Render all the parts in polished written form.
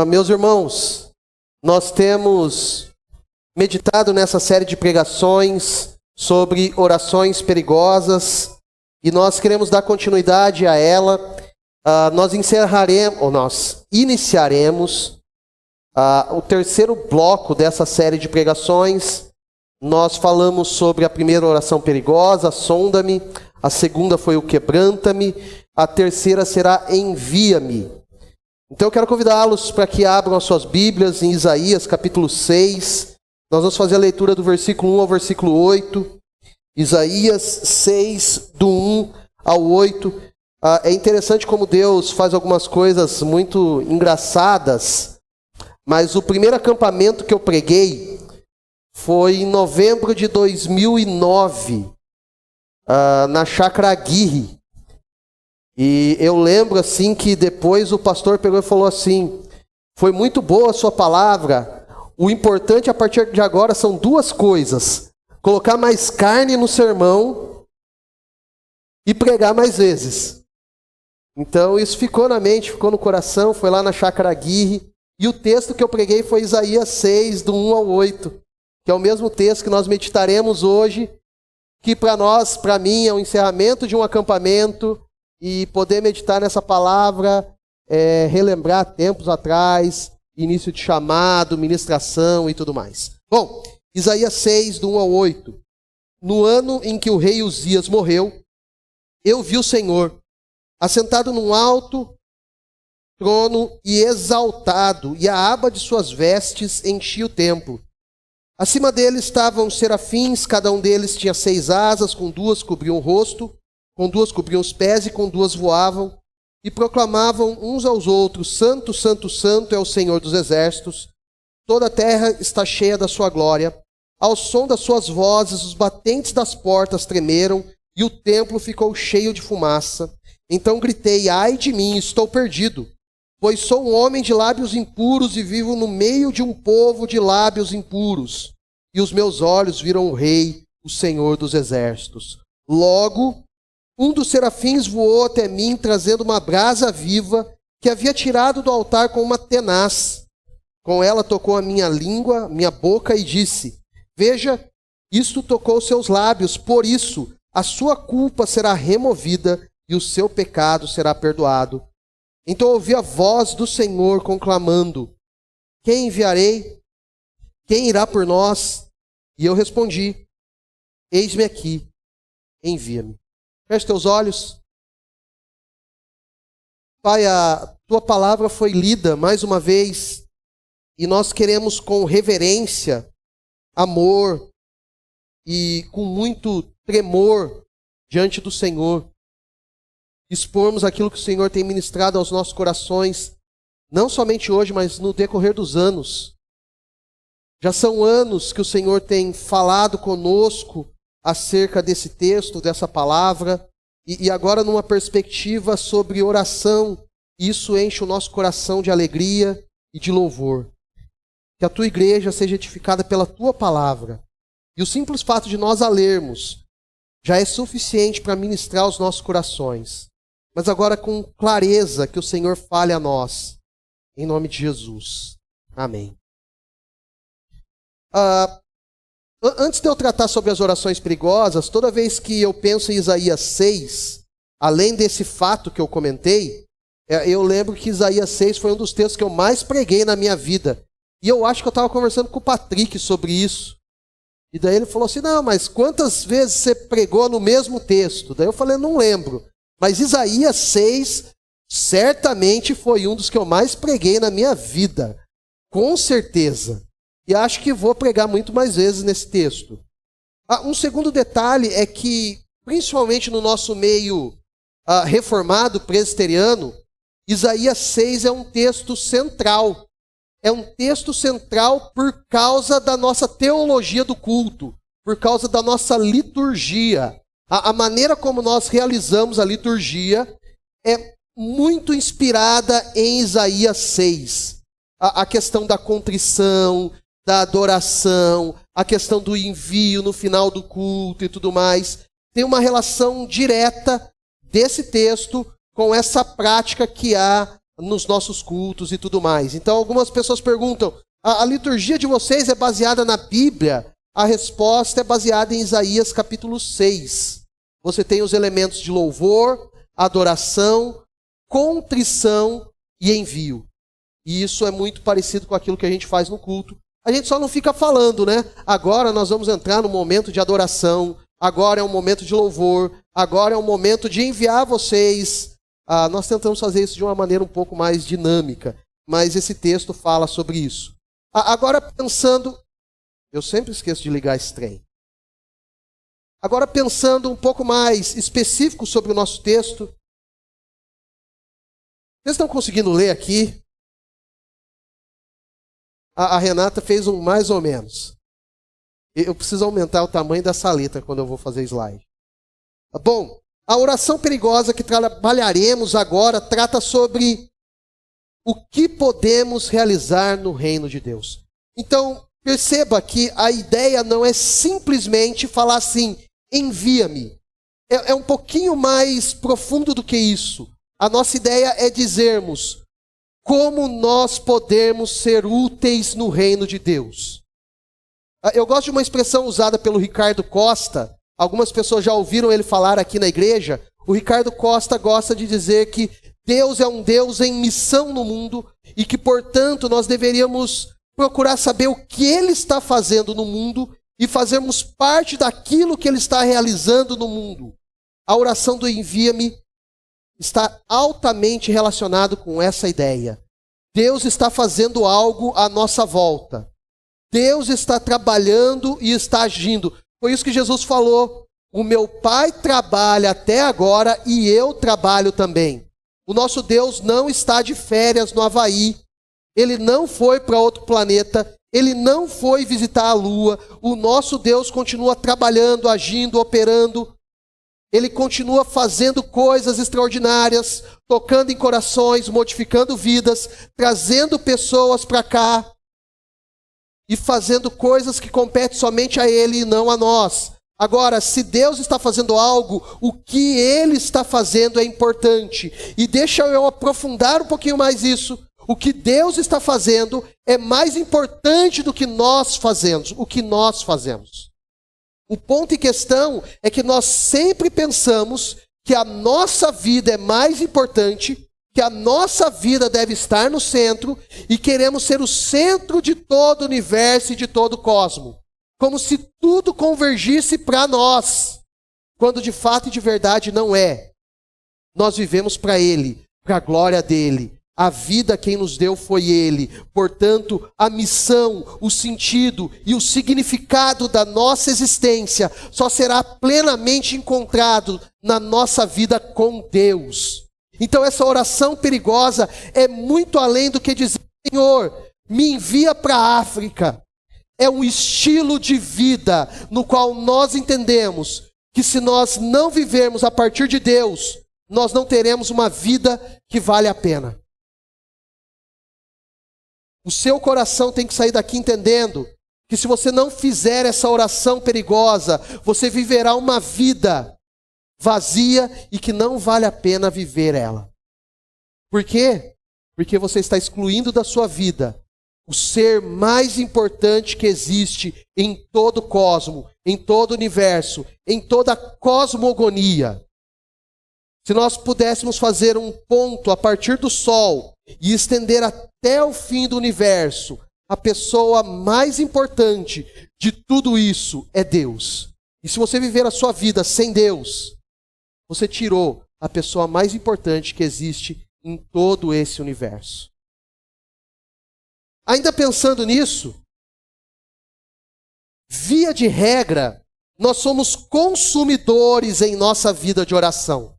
Meus irmãos, nós temos meditado nessa série de pregações sobre orações perigosas e nós queremos dar continuidade a ela. Nós iniciaremos o terceiro bloco dessa série de pregações. Nós falamos sobre a primeira oração perigosa, sonda-me. A segunda foi o quebranta-me. A terceira será envia-me. Então eu quero convidá-los para que abram as suas Bíblias em Isaías capítulo 6. Nós vamos fazer a leitura do versículo 1 ao versículo 8. Isaías 6, do 1 ao 8. É interessante como Deus faz algumas coisas muito engraçadas, mas o primeiro acampamento que eu preguei foi em novembro de 2009, na Chácara Aguirre. E eu lembro assim que depois o pastor pegou e falou assim: foi muito boa a sua palavra, o importante a partir de agora são duas coisas: colocar mais carne no sermão e pregar mais vezes. Então isso ficou na mente, ficou no coração, foi lá na Chácara Aguirre. E o texto que eu preguei foi Isaías 6, do 1 ao 8, que é o mesmo texto que nós meditaremos hoje, que para mim, é o encerramento de um acampamento. E poder meditar nessa palavra, relembrar tempos atrás, início de chamado, ministração e tudo mais. Bom, Isaías 6, do 1 ao 8. No ano em que o rei Uzias morreu, eu vi o Senhor, assentado num alto trono e exaltado, e a aba de suas vestes enchia o templo. Acima dele estavam serafins, cada um deles tinha 6 asas, com 2 cobriam o rosto, com 2 cobriam os pés e com 2 voavam, e proclamavam uns aos outros: Santo, Santo, Santo é o Senhor dos exércitos, toda a terra está cheia da sua glória. Ao som das suas vozes, os batentes das portas tremeram, e o templo ficou cheio de fumaça. Então gritei: ai de mim, estou perdido, pois sou um homem de lábios impuros e vivo no meio de um povo de lábios impuros. E os meus olhos viram o Rei, o Senhor dos exércitos. Logo, um dos serafins voou até mim, trazendo uma brasa viva que havia tirado do altar com uma tenaz. Com ela tocou a minha língua, minha boca, e disse: veja, isto tocou seus lábios, por isso a sua culpa será removida e o seu pecado será perdoado. Então ouvi a voz do Senhor conclamando: quem enviarei? Quem irá por nós? E eu respondi: eis-me aqui, envia-me. Feche teus olhos. Pai, a tua palavra foi lida mais uma vez e nós queremos, com reverência, amor e com muito tremor diante do Senhor, expormos aquilo que o Senhor tem ministrado aos nossos corações, não somente hoje, mas no decorrer dos anos. Já são anos que o Senhor tem falado conosco acerca desse texto, dessa palavra, e agora numa perspectiva sobre oração, isso enche o nosso coração de alegria e de louvor. Que a tua igreja seja edificada pela tua palavra, e o simples fato de nós a lermos já é suficiente para ministrar os nossos corações. Mas agora com clareza que o Senhor fale a nós, em nome de Jesus. Amém. Antes de eu tratar sobre as orações perigosas, toda vez que eu penso em Isaías 6, além desse fato que eu comentei, eu lembro que Isaías 6 foi um dos textos que eu mais preguei na minha vida. E eu acho que eu estava conversando com o Patrick sobre isso. E daí ele falou assim: não, mas quantas vezes você pregou no mesmo texto? Daí eu falei: não lembro. Mas Isaías 6 certamente foi um dos que eu mais preguei na minha vida. Com certeza. E acho que vou pregar muito mais vezes nesse texto. Um segundo detalhe é que, principalmente no nosso meio reformado, presbiteriano, Isaías 6 é um texto central. É um texto central por causa da nossa teologia do culto, por causa da nossa liturgia. A maneira como nós realizamos a liturgia é muito inspirada em Isaías 6. A questão da contrição, da adoração, a questão do envio no final do culto e tudo mais, tem uma relação direta desse texto com essa prática que há nos nossos cultos e tudo mais. Então algumas pessoas perguntam, a liturgia de vocês é baseada na Bíblia? A resposta é baseada em Isaías capítulo 6. Você tem os elementos de louvor, adoração, contrição e envio. E isso é muito parecido com aquilo que a gente faz no culto. A gente só não fica falando, né? Agora nós vamos entrar no momento de adoração, agora é um momento de louvor, agora é um momento de enviar vocês. Nós tentamos fazer isso de uma maneira um pouco mais dinâmica, mas esse texto fala sobre isso. Agora pensando, eu sempre esqueço de ligar esse trem. Agora pensando um pouco mais específico sobre o nosso texto. Vocês estão conseguindo ler aqui? A Renata fez um mais ou menos. Eu preciso aumentar o tamanho dessa letra quando eu vou fazer slide. Bom, a oração perigosa que trabalharemos agora trata sobre o que podemos realizar no reino de Deus. Então, perceba que a ideia não é simplesmente falar assim, envia-me. É um pouquinho mais profundo do que isso. A nossa ideia é dizermos como nós podemos ser úteis no reino de Deus. Eu gosto de uma expressão usada pelo Ricardo Costa. Algumas pessoas já ouviram ele falar aqui na igreja. O Ricardo Costa gosta de dizer que Deus é um Deus em missão no mundo e que, portanto, nós deveríamos procurar saber o que Ele está fazendo no mundo e fazermos parte daquilo que Ele está realizando no mundo. A oração do envia-me está altamente relacionado com essa ideia. Deus está fazendo algo à nossa volta. Deus está trabalhando e está agindo. Foi isso que Jesus falou. O meu Pai trabalha até agora e eu trabalho também. O nosso Deus não está de férias no Havaí. Ele não foi para outro planeta. Ele não foi visitar a Lua. O nosso Deus continua trabalhando, agindo, operando. Ele continua fazendo coisas extraordinárias, tocando em corações, modificando vidas, trazendo pessoas para cá e fazendo coisas que competem somente a Ele e não a nós. Agora, se Deus está fazendo algo, o que Ele está fazendo é importante. E deixa eu aprofundar um pouquinho mais isso. O que Deus está fazendo é mais importante do que nós fazemos, o que nós fazemos. O ponto em questão é que nós sempre pensamos que a nossa vida é mais importante, que a nossa vida deve estar no centro e queremos ser o centro de todo o universo e de todo o cosmos. Como se tudo convergisse para nós, quando de fato e de verdade não é. Nós vivemos para Ele, para a glória dEle. A vida quem nos deu foi Ele. Portanto, a missão, o sentido e o significado da nossa existência só será plenamente encontrado na nossa vida com Deus. Então essa oração perigosa é muito além do que dizer, Senhor, me envia para a África. É um estilo de vida no qual nós entendemos que se nós não vivermos a partir de Deus, nós não teremos uma vida que vale a pena. O seu coração tem que sair daqui entendendo que se você não fizer essa oração perigosa, você viverá uma vida vazia e que não vale a pena viver ela. Por quê? Porque você está excluindo da sua vida o ser mais importante que existe em todo o cosmo, em todo o universo, em toda a cosmogonia. Se nós pudéssemos fazer um ponto a partir do Sol e estender até o fim do universo, a pessoa mais importante de tudo isso é Deus. E se você viver a sua vida sem Deus, você tirou a pessoa mais importante que existe em todo esse universo. Ainda pensando nisso, via de regra, nós somos consumidores em nossa vida de oração.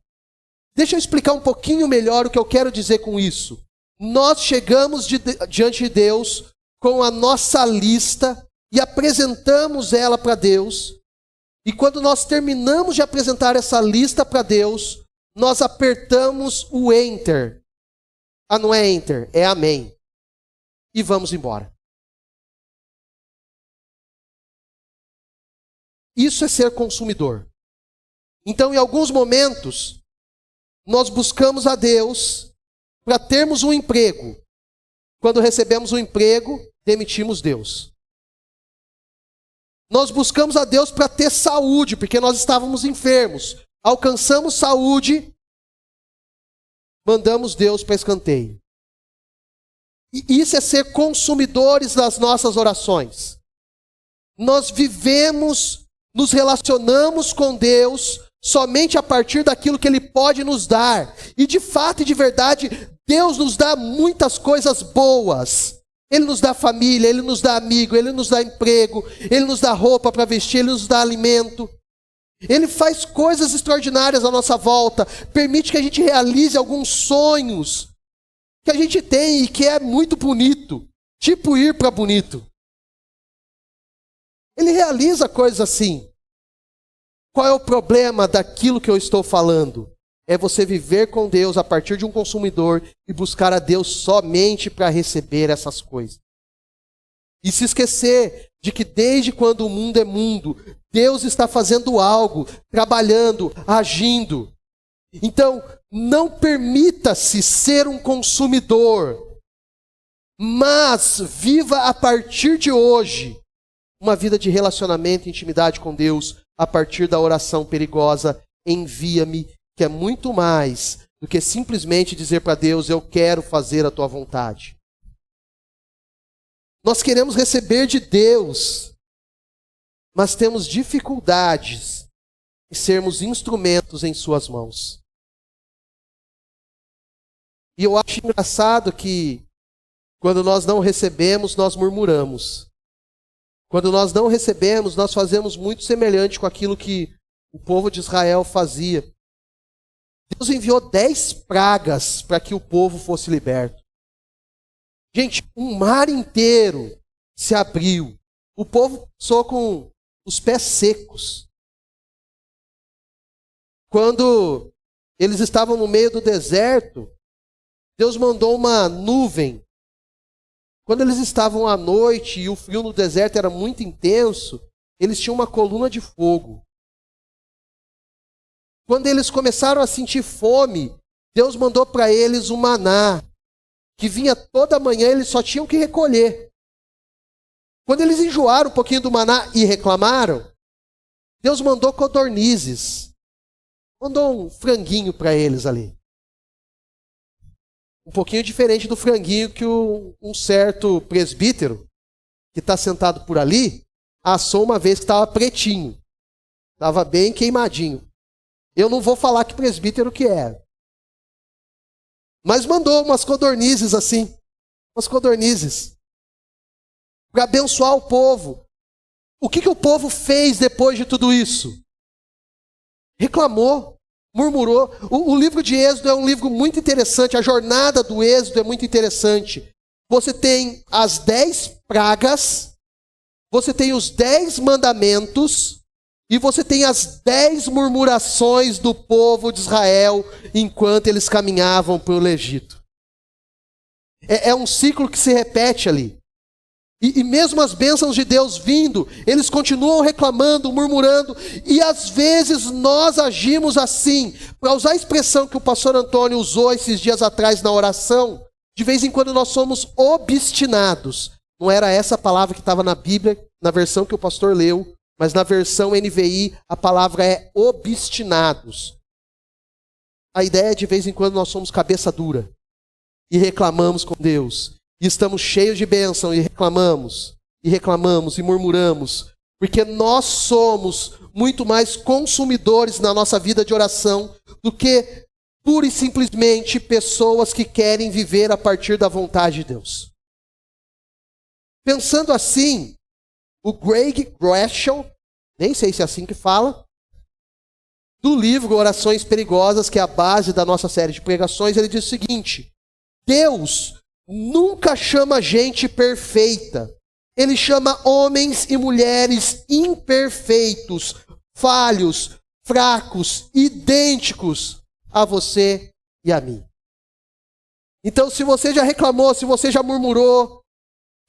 Deixa eu explicar um pouquinho melhor o que eu quero dizer com isso. Nós chegamos diante de Deus com a nossa lista e apresentamos ela para Deus. E quando nós terminamos de apresentar essa lista para Deus, nós apertamos o Enter. Não é Enter, é Amém. E vamos embora. Isso é ser consumidor. Então, em alguns momentos, nós buscamos a Deus para termos um emprego. Quando recebemos um emprego, demitimos Deus. Nós buscamos a Deus para ter saúde, porque nós estávamos enfermos. Alcançamos saúde, mandamos Deus para escanteio. E isso é ser consumidores das nossas orações. Nós vivemos, nos relacionamos com Deus somente a partir daquilo que Ele pode nos dar. E de fato e de verdade, Deus nos dá muitas coisas boas. Ele nos dá família, Ele nos dá amigo, Ele nos dá emprego, Ele nos dá roupa para vestir, Ele nos dá alimento. Ele faz coisas extraordinárias à nossa volta, permite que a gente realize alguns sonhos que a gente tem e que é muito bonito, tipo ir para Bonito. Ele realiza coisas assim. Qual é o problema daquilo que eu estou falando? É você viver com Deus a partir de um consumidor e buscar a Deus somente para receber essas coisas. E se esquecer de que desde quando o mundo é mundo, Deus está fazendo algo, trabalhando, agindo. Então, não permita-se ser um consumidor, mas viva a partir de hoje uma vida de relacionamento e intimidade com Deus, a partir da oração perigosa, envia-me, que é muito mais do que simplesmente dizer para Deus, eu quero fazer a tua vontade. Nós queremos receber de Deus, mas temos dificuldades em sermos instrumentos em suas mãos. E eu acho engraçado que quando nós não recebemos, nós murmuramos. Quando nós não recebemos, nós fazemos muito semelhante com aquilo que o povo de Israel fazia. Deus enviou 10 pragas para que o povo fosse liberto. Gente, um mar inteiro se abriu. O povo passou com os pés secos. Quando eles estavam no meio do deserto, Deus mandou uma nuvem. Quando eles estavam à noite e o frio no deserto era muito intenso, eles tinham uma coluna de fogo. Quando eles começaram a sentir fome, Deus mandou para eles um maná, que vinha toda manhã, eles só tinham que recolher. Quando eles enjoaram um pouquinho do maná e reclamaram, Deus mandou codornizes. Mandou um franguinho para eles ali. Um pouquinho diferente do franguinho que um certo presbítero, que está sentado por ali, assou uma vez que estava pretinho. Estava bem queimadinho. Eu não vou falar que presbítero que era. Mas mandou umas codornizes assim. Umas codornizes. Para abençoar o povo. O que o povo fez depois de tudo isso? Reclamou. Murmurou. O livro de Êxodo é um livro muito interessante. A jornada do Êxodo é muito interessante. Você tem as 10 pragas, você tem os 10 mandamentos, e você tem as 10 murmurações do povo de Israel enquanto eles caminhavam pelo Egito. É um ciclo que se repete ali. E mesmo as bênçãos de Deus vindo, eles continuam reclamando, murmurando, e às vezes nós agimos assim. Para usar a expressão que o pastor Antônio usou esses dias atrás na oração, de vez em quando nós somos obstinados. Não era essa a palavra que estava na Bíblia, na versão que o pastor leu, mas na versão NVI a palavra é obstinados. A ideia é de vez em quando nós somos cabeça dura e reclamamos com Deus. E estamos cheios de bênção e reclamamos e murmuramos, porque nós somos muito mais consumidores na nossa vida de oração do que pura e simplesmente pessoas que querem viver a partir da vontade de Deus. Pensando assim, o Greg Gresham, nem sei se é assim que fala, do livro Orações Perigosas, que é a base da nossa série de pregações, ele diz o seguinte: Deus nunca chama gente perfeita. Ele chama homens e mulheres imperfeitos, falhos, fracos, idênticos a você e a mim. Então, se você já reclamou, se você já murmurou,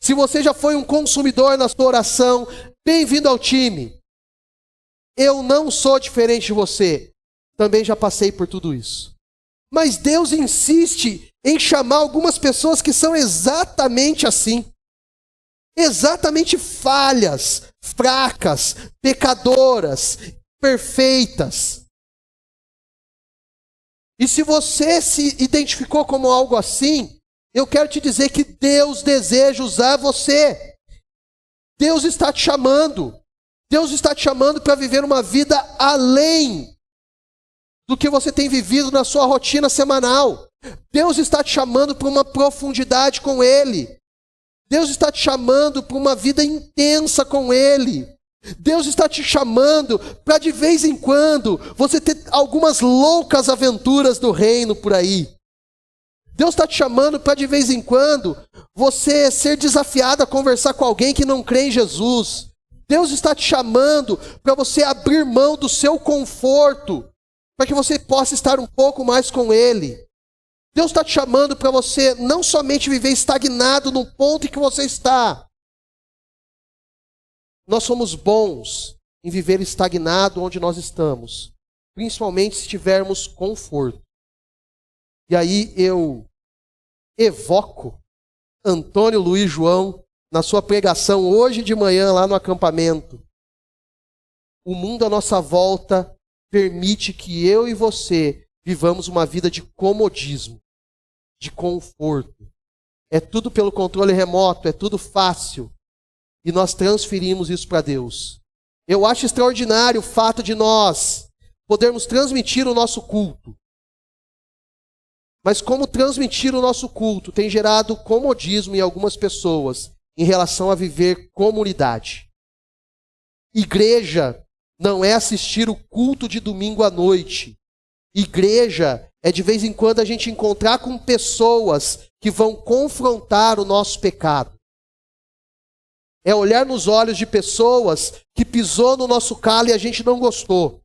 se você já foi um consumidor na sua oração, bem-vindo ao time. Eu não sou diferente de você. Também já passei por tudo isso. Mas Deus insiste em chamar algumas pessoas que são exatamente assim. Exatamente falhas, fracas, pecadoras, perfeitas. E se você se identificou como algo assim, eu quero te dizer que Deus deseja usar você. Deus está te chamando. Deus está te chamando para viver uma vida além do que você tem vivido na sua rotina semanal. Deus está te chamando para uma profundidade com Ele. Deus está te chamando para uma vida intensa com Ele. Deus está te chamando para de vez em quando você ter algumas loucas aventuras do reino por aí. Deus está te chamando para de vez em quando você ser desafiado a conversar com alguém que não crê em Jesus. Deus está te chamando para você abrir mão do seu conforto, para que você possa estar um pouco mais com Ele. Deus está te chamando para você não somente viver estagnado no ponto em que você está. Nós somos bons em viver estagnado onde nós estamos, principalmente se tivermos conforto. E aí eu evoco Antônio Luiz João na sua pregação hoje de manhã lá no acampamento. O mundo à nossa volta permite que eu e você vivamos uma vida de comodismo, de conforto. É tudo pelo controle remoto, é tudo fácil. E nós transferimos isso para Deus. Eu acho extraordinário o fato de nós podermos transmitir o nosso culto. Mas como transmitir o nosso culto tem gerado comodismo em algumas pessoas em relação a viver comunidade. Igreja não é assistir o culto de domingo à noite. Igreja é de vez em quando a gente encontrar com pessoas que vão confrontar o nosso pecado. É olhar nos olhos de pessoas que pisou no nosso calo e a gente não gostou.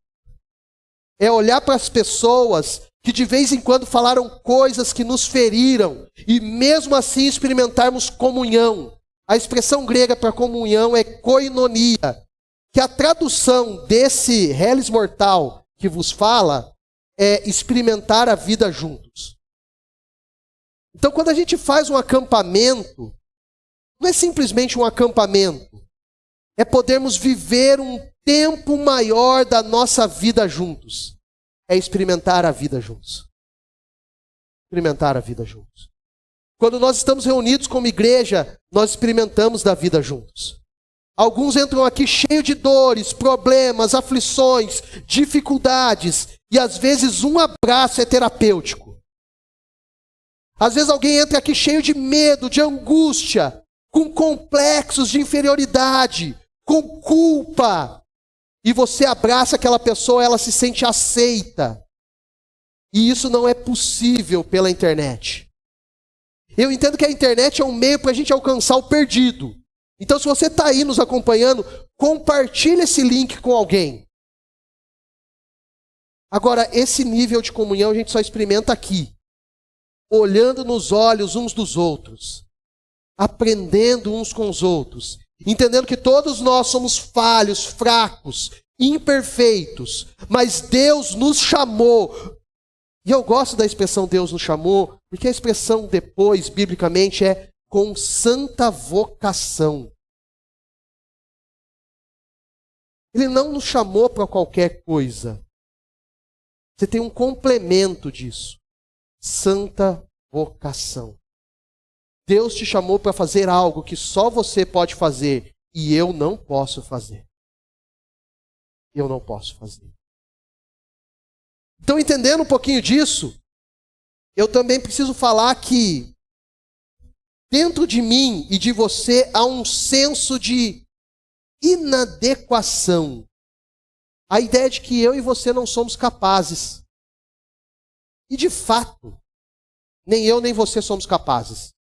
É olhar para as pessoas que de vez em quando falaram coisas que nos feriram e mesmo assim experimentarmos comunhão. A expressão grega para comunhão é koinonia, que a tradução desse reles mortal que vos fala é experimentar a vida juntos. Então quando a gente faz um acampamento, não é simplesmente um acampamento, é podermos viver um tempo maior da nossa vida juntos. É experimentar a vida juntos. Experimentar a vida juntos. Quando nós estamos reunidos como igreja, nós experimentamos da vida juntos. Alguns entram aqui cheios de dores, problemas, aflições, dificuldades, e às vezes um abraço é terapêutico. Às vezes alguém entra aqui cheio de medo, de angústia, com complexos de inferioridade, com culpa. E você abraça aquela pessoa, ela se sente aceita. E isso não é possível pela internet. Eu entendo que a internet é um meio para a gente alcançar o perdido. Então se você está aí nos acompanhando, compartilhe esse link com alguém. Agora, esse nível de comunhão a gente só experimenta aqui. Olhando nos olhos uns dos outros. Aprendendo uns com os outros, entendendo que todos nós somos falhos, fracos, imperfeitos, mas Deus nos chamou. E eu gosto da expressão Deus nos chamou, porque a expressão depois, biblicamente, é com santa vocação. Ele não nos chamou para qualquer coisa. Você tem um complemento disso. Santa vocação. Deus te chamou para fazer algo que só você pode fazer e eu não posso fazer. Eu não posso fazer. Então, entendendo um pouquinho disso, eu também preciso falar que dentro de mim e de você há um senso de inadequação. A ideia de que eu e você não somos capazes. E de fato, nem eu nem você somos capazes.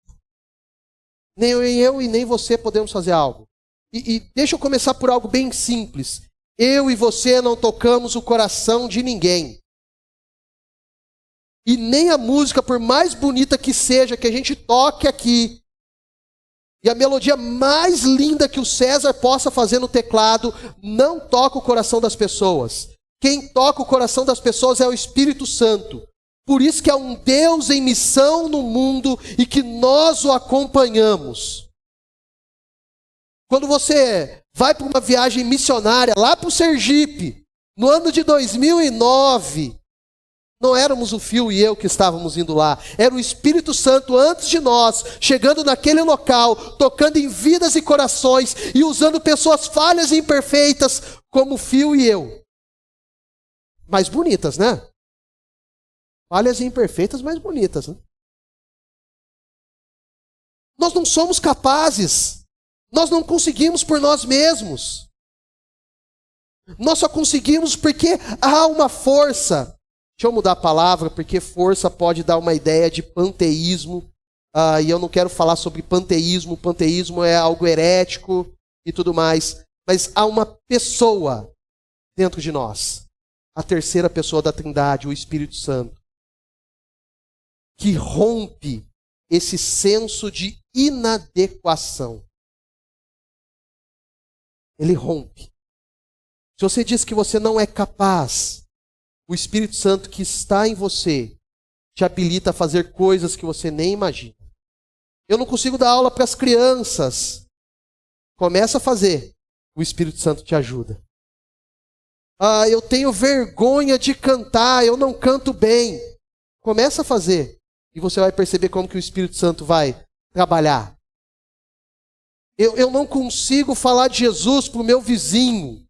Nem eu e nem você podemos fazer algo. E deixa eu começar por algo bem simples. Eu e você não tocamos o coração de ninguém. E nem a música, por mais bonita que seja, que a gente toque aqui, e a melodia mais linda que o César possa fazer no teclado, não toca o coração das pessoas. Quem toca o coração das pessoas é o Espírito Santo. Por isso que há um Deus em missão no mundo e que nós o acompanhamos. Quando você vai para uma viagem missionária lá para o Sergipe, no ano de 2009, não éramos o Fio e eu que estávamos indo lá, era o Espírito Santo antes de nós, chegando naquele local, tocando em vidas e corações e usando pessoas falhas e imperfeitas como o Fio e eu. Mais bonitas, né? Falhas e imperfeitas, mas bonitas, né? Nós não somos capazes, nós não conseguimos por nós mesmos. Nós só conseguimos porque há uma força. Deixa eu mudar a palavra, porque força pode dar uma ideia de panteísmo. E eu não quero falar sobre panteísmo. Panteísmo é algo herético e tudo mais. Mas há uma pessoa dentro de nós. A terceira pessoa da Trindade, o Espírito Santo. Que rompe esse senso de inadequação. Ele rompe. Se você diz que você não é capaz, o Espírito Santo que está em você te habilita a fazer coisas que você nem imagina. Eu não consigo dar aula para as crianças. Começa a fazer. O Espírito Santo te ajuda. Eu tenho vergonha de cantar, eu não canto bem. Começa a fazer. E você vai perceber como que o Espírito Santo vai trabalhar. Eu não consigo falar de Jesus para o meu vizinho.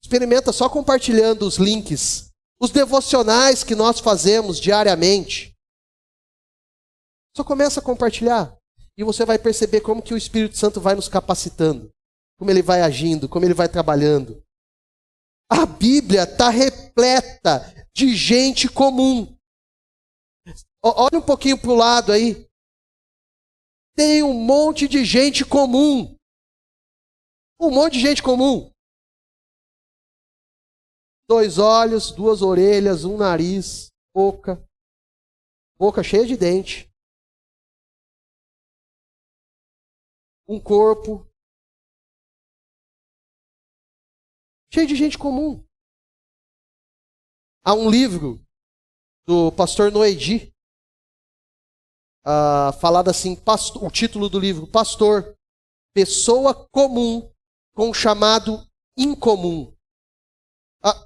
Experimenta só compartilhando os links, os devocionais que nós fazemos diariamente. Só começa a compartilhar e você vai perceber como que o Espírito Santo vai nos capacitando, como ele vai agindo, como ele vai trabalhando. A Bíblia está repleta de gente comum. Olha um pouquinho para o lado aí. Tem um monte de gente comum. Um monte de gente comum. 2 olhos, 2 orelhas, um nariz, boca cheia de dente, um corpo, cheio de gente comum. Há um livro do pastor Noedi, falado assim, o título do livro, Pastor, pessoa comum com chamado incomum.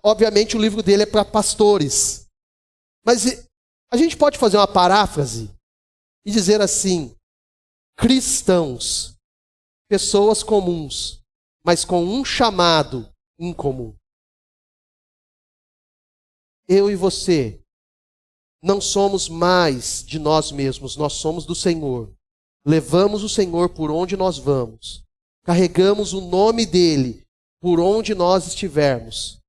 Obviamente o livro dele é para pastores. Mas a gente pode fazer uma paráfrase e dizer assim: cristãos, pessoas comuns, mas com um chamado incomum. Eu e você não somos mais de nós mesmos, nós somos do Senhor. Levamos o Senhor por onde nós vamos. Carregamos o nome dele por onde nós estivermos.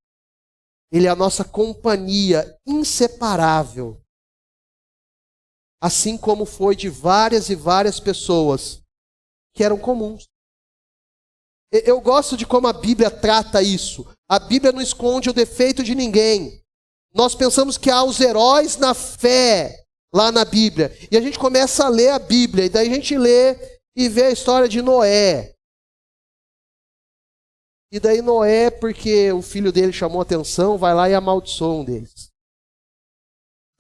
Ele é a nossa companhia inseparável. Assim como foi de várias e várias pessoas que eram comuns. Eu gosto de como a Bíblia trata isso. A Bíblia não esconde o defeito de ninguém. Nós pensamos que há os heróis na fé lá na Bíblia. E a gente começa a ler a Bíblia. E daí a gente lê e vê a história de Noé. E daí Noé, porque o filho dele chamou a atenção, vai lá e amaldiçoa um deles.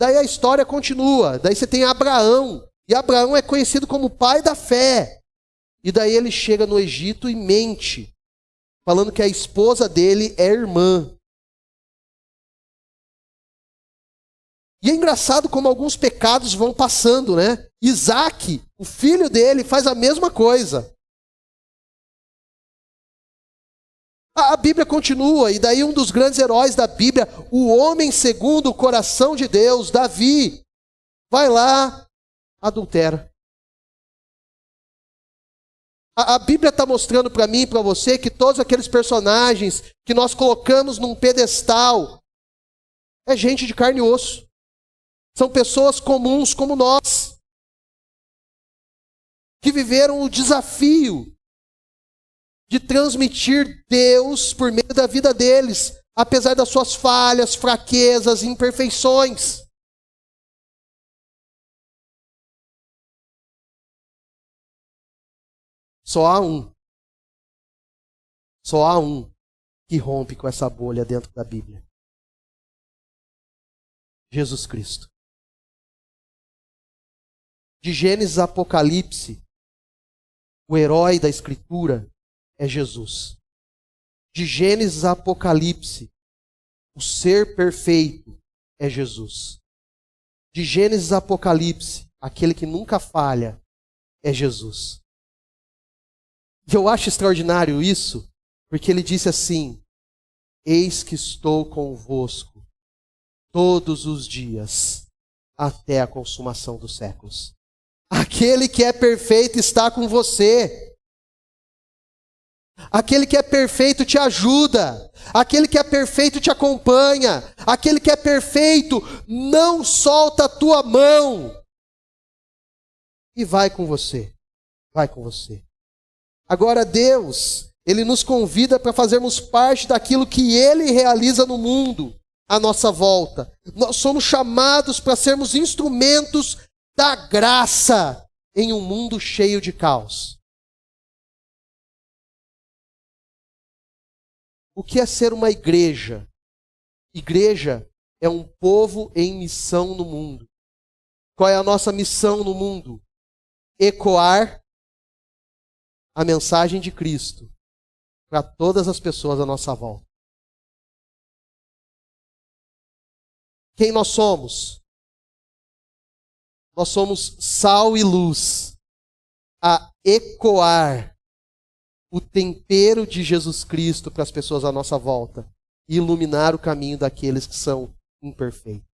Daí a história continua. Daí você tem Abraão. E Abraão é conhecido como o pai da fé. E daí ele chega no Egito e mente, falando que a esposa dele é irmã. E é engraçado como alguns pecados vão passando, né? Isaac, o filho dele, faz a mesma coisa. A Bíblia continua, e daí um dos grandes heróis da Bíblia, o homem segundo o coração de Deus, Davi, vai lá, adultera. A Bíblia está mostrando para mim e para você que todos aqueles personagens que nós colocamos num pedestal é gente de carne e osso. São pessoas comuns como nós, que viveram o desafio de transmitir Deus por meio da vida deles, apesar das suas falhas, fraquezas, imperfeições. Só há um que rompe com essa bolha dentro da Bíblia. Jesus Cristo. De Gênesis a Apocalipse, o herói da Escritura é Jesus. De Gênesis a Apocalipse, o ser perfeito é Jesus. De Gênesis a Apocalipse, aquele que nunca falha é Jesus. E eu acho extraordinário isso, porque ele disse assim: eis que estou convosco todos os dias, até a consumação dos séculos. Aquele que é perfeito está com você. Aquele que é perfeito te ajuda. Aquele que é perfeito te acompanha. Aquele que é perfeito não solta a tua mão. E vai com você. Vai com você. Agora Deus, Ele nos convida para fazermos parte daquilo que Ele realiza no mundo à nossa volta. Nós somos chamados para sermos instrumentos da graça em um mundo cheio de caos. O que é ser uma igreja? Igreja é um povo em missão no mundo. Qual é a nossa missão no mundo? Ecoar a mensagem de Cristo para todas as pessoas à nossa volta. Quem nós somos? Nós somos sal e luz a ecoar o tempero de Jesus Cristo para as pessoas à nossa volta e iluminar o caminho daqueles que são imperfeitos.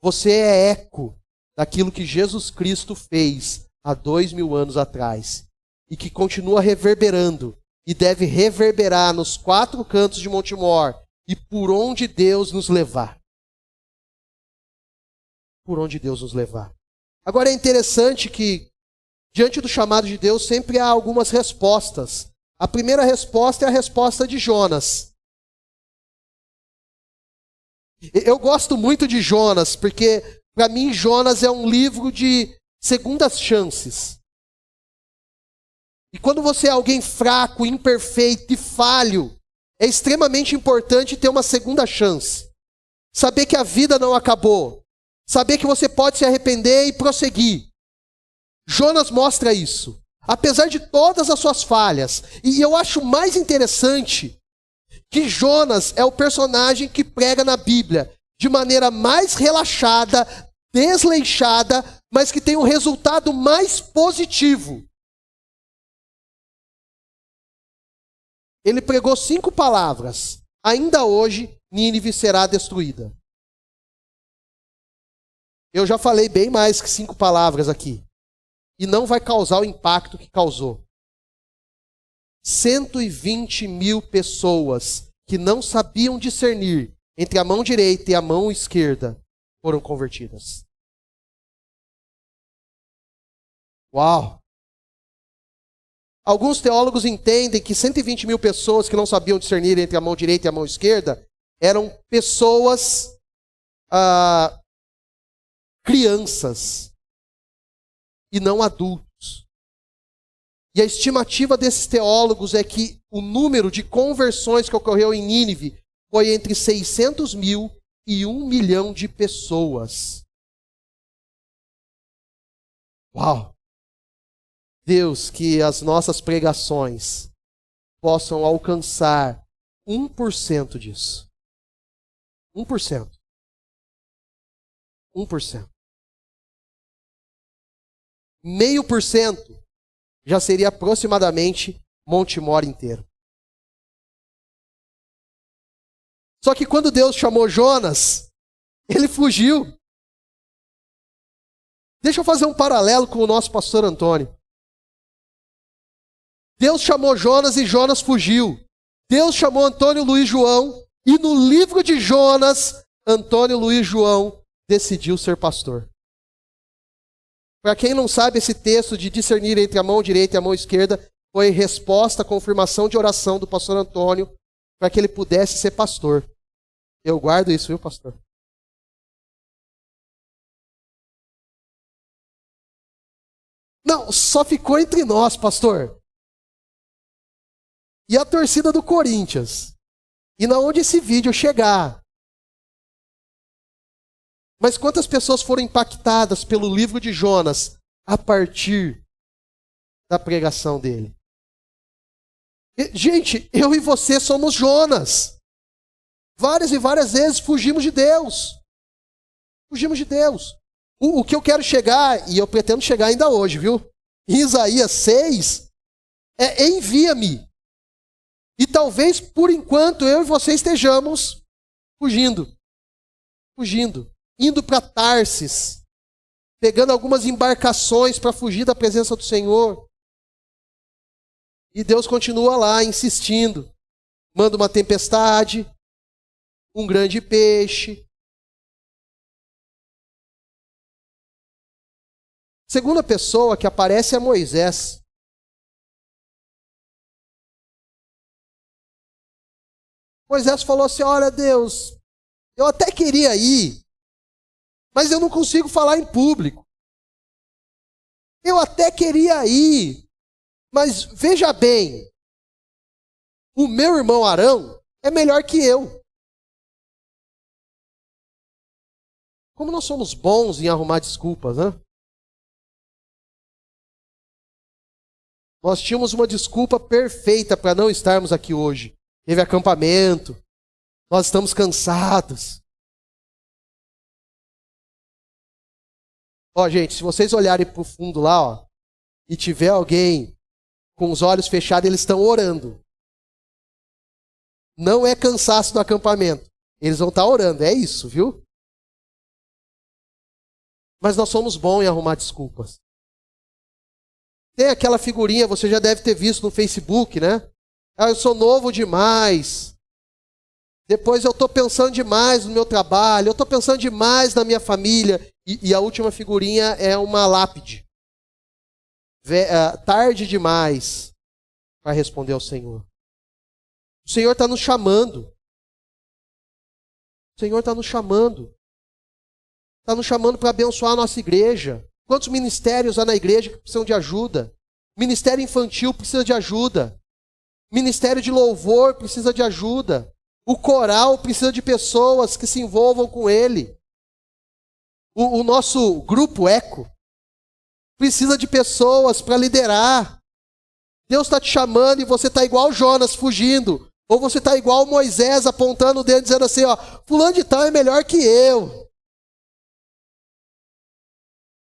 Você é eco daquilo que Jesus Cristo fez há 2000 anos atrás e que continua reverberando e deve reverberar nos 4 cantos de Montemor e por onde Deus nos levar. Por onde Deus nos levar. Agora é interessante que, diante do chamado de Deus, sempre há algumas respostas. A primeira resposta é a resposta de Jonas. Eu gosto muito de Jonas, porque, para mim, Jonas é um livro de segundas chances. E quando você é alguém fraco, imperfeito e falho, é extremamente importante ter uma segunda chance. Saber que a vida não acabou. Saber que você pode se arrepender e prosseguir. Jonas mostra isso. Apesar de todas as suas falhas. E eu acho mais interessante que Jonas é o personagem que prega na Bíblia de maneira mais relaxada, desleixada, mas que tem um resultado mais positivo. Ele pregou 5 palavras. Ainda hoje, Nínive será destruída. Eu já falei bem mais que 5 palavras aqui. E não vai causar o impacto que causou. 120.000 pessoas que não sabiam discernir entre a mão direita e a mão esquerda foram convertidas. Uau! Alguns teólogos entendem que 120.000 pessoas que não sabiam discernir entre a mão direita e a mão esquerda eram pessoas crianças e não adultos. E a estimativa desses teólogos é que o número de conversões que ocorreu em Nínive foi entre 600.000 e 1 milhão de pessoas. Uau! Deus, que as nossas pregações possam alcançar 1% disso. 1%. 1%. 0,5% já seria aproximadamente Montemor inteiro. Só que quando Deus chamou Jonas, ele fugiu. Deixa eu fazer um paralelo com o nosso pastor Antônio. Deus chamou Jonas e Jonas fugiu. Deus chamou Antônio Luiz João e no livro de Jonas, Antônio Luiz João decidiu ser pastor. Para quem não sabe, esse texto de discernir entre a mão direita e a mão esquerda foi resposta, confirmação de oração do pastor Antônio para que ele pudesse ser pastor. Eu guardo isso, viu, pastor? Não, só ficou entre nós, pastor. E a torcida do Corinthians. E na onde esse vídeo chegar, Mas quantas pessoas foram impactadas pelo livro de Jonas a partir da pregação dele? Gente, eu e você somos Jonas. Várias e várias vezes fugimos de Deus. Fugimos de Deus. O que eu quero chegar, e eu pretendo chegar ainda hoje, viu? Em Isaías 6, envia-me. E talvez, por enquanto, eu e você estejamos fugindo. Indo para Tarsis. Pegando algumas embarcações para fugir da presença do Senhor. E Deus continua lá, insistindo. Manda uma tempestade, um grande peixe. Segunda pessoa que aparece é Moisés. Moisés falou assim, olha Deus, eu até queria ir, mas eu não consigo falar em público. Eu até queria ir, mas veja bem, o meu irmão Arão é melhor que eu. Como nós somos bons em arrumar desculpas, né? Nós tínhamos uma desculpa perfeita para não estarmos aqui hoje. Teve acampamento, nós estamos cansados. Ó, gente, se vocês olharem para o fundo lá, ó, e tiver alguém com os olhos fechados, eles estão orando. Não é cansaço do acampamento. Eles vão estar orando, é isso, viu? Mas nós somos bons em arrumar desculpas. Tem aquela figurinha, você já deve ter visto no Facebook, né? Ah, eu sou novo demais. Depois eu estou pensando demais no meu trabalho. Eu estou pensando demais na minha família. E a última figurinha é uma lápide. Tarde demais para responder ao Senhor. O Senhor está nos chamando. O Senhor está nos chamando. Está nos chamando para abençoar a nossa igreja. Quantos ministérios há na igreja que precisam de ajuda? Ministério infantil precisa de ajuda. Ministério de louvor precisa de ajuda. O coral precisa de pessoas que se envolvam com ele. O nosso grupo Eco precisa de pessoas para liderar. Deus está te chamando e você está igual Jonas fugindo. Ou você está igual Moisés apontando o dedo dizendo assim, ó, fulano de tal é melhor que eu.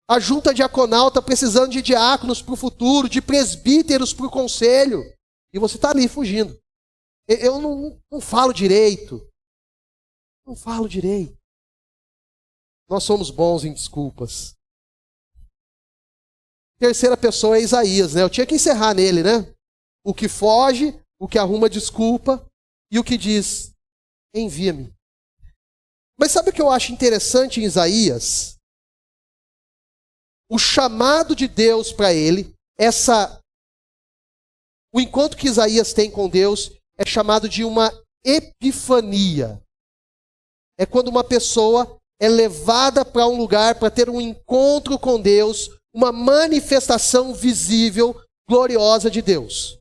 A junta diaconal está precisando de diáconos para o futuro, de presbíteros para o conselho. E você está ali fugindo. Eu não falo direito. Não falo direito. Nós somos bons em desculpas. Terceira pessoa é Isaías, né? Eu tinha que encerrar nele, né? O que foge, o que arruma desculpa e o que diz, envia-me. Mas sabe o que eu acho interessante em Isaías? O chamado de Deus para ele, o encontro que Isaías tem com Deus é chamado de uma epifania. É quando uma pessoa é levada para um lugar para ter um encontro com Deus, uma manifestação visível, gloriosa de Deus.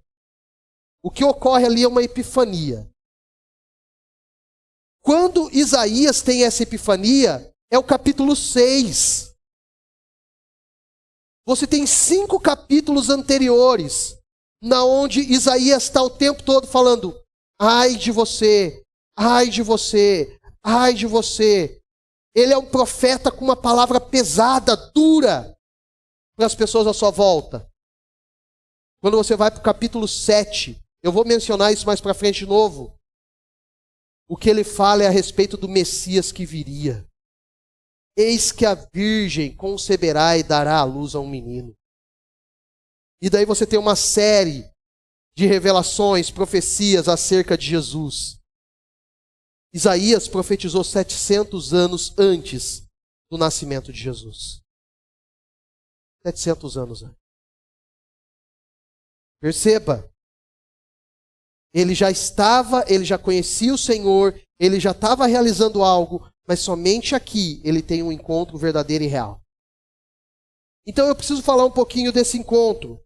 O que ocorre ali é uma epifania. Quando Isaías tem essa epifania, é o capítulo 6. Você tem 5 capítulos anteriores, na onde Isaías está o tempo todo falando, ai de você, ai de você, ai de você. Ele é um profeta com uma palavra pesada, dura, para as pessoas à sua volta. Quando você vai para o capítulo 7, eu vou mencionar isso mais para frente de novo. O que ele fala é a respeito do Messias que viria. Eis que a virgem conceberá e dará à luz a um menino. E daí você tem uma série de revelações, profecias acerca de Jesus. Isaías profetizou 700 anos antes do nascimento de Jesus. 700 anos antes. Perceba, ele já conhecia o Senhor, ele já estava realizando algo, mas somente aqui ele tem um encontro verdadeiro e real. Então eu preciso falar um pouquinho desse encontro.